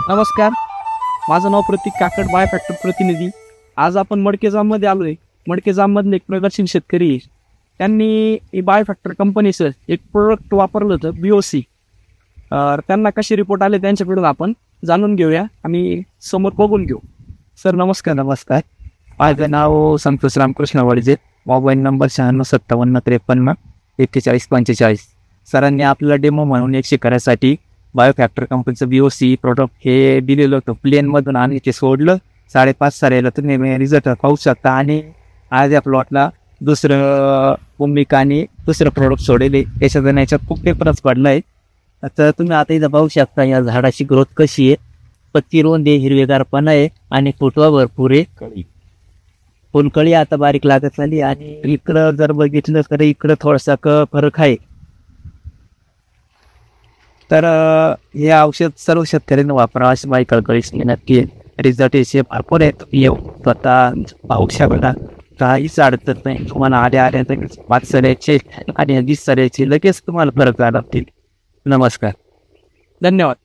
नमस्कार, माझं नाव प्रतीक काकड, बाय फॅक्टर प्रतिनिधी. आज आपण मडकेजाममध्ये आलो आहे. मडकेजाममधले एक प्रगतशील शेतकरी आहे. त्यांनी बाय फॅक्टर कंपनीचं एक प्रोडक्ट वापरलं होतं, BOC. त्यांना कसे रिपोर्ट आले त्यांच्याकडून आपण जाणून घेऊया आणि समोर बघून घेऊ. सर नमस्कार. नमस्कार. माझं नाव संतोष रामकृष्ण वडजे. Mobile number 9657534145. सरांनी आपल्याला डेमो म्हणून एक शिकण्यासाठी बायोफॅक्टर कंपनीचं BOC प्रोडक्ट हे दिलेलं होतं प्लेनमधून आणि ते सोडलं. 5.5 साऱ्याला तुम्ही रिझल्ट पाहू शकता. आणि आज या प्लॉटला दुसरं भूमिका आणि दुसरं प्रोडक्ट सोडले. याच्यात खूप डिफरन्स पडला आहे. तर तुम्ही आता इथं पाहू शकता या झाडाची ग्रोथ कशी आहे. पत्ती रोंद आहे, हिरवेगारपणा आहे आणि फुटवा भरपूर आहे. फुलकळी आता बारीक लागत आली. आणि इकडं जर बघितलं तर इकडं थोडासा फरक आहे. तर हे औषध सर्व शेतकऱ्यांनी वापरावं अशी माझी कळकळीच नक्की. रिझल्ट याचे भरपूर आहेत. येऊ स्वतः पाहू शकता. काहीच अडचण नाही. तुम्हाला आल्या 5 सऱ्याचे आणि 20 सऱ्याचे लगेच तुम्हाला फरक लागतील. नमस्कार. धन्यवाद.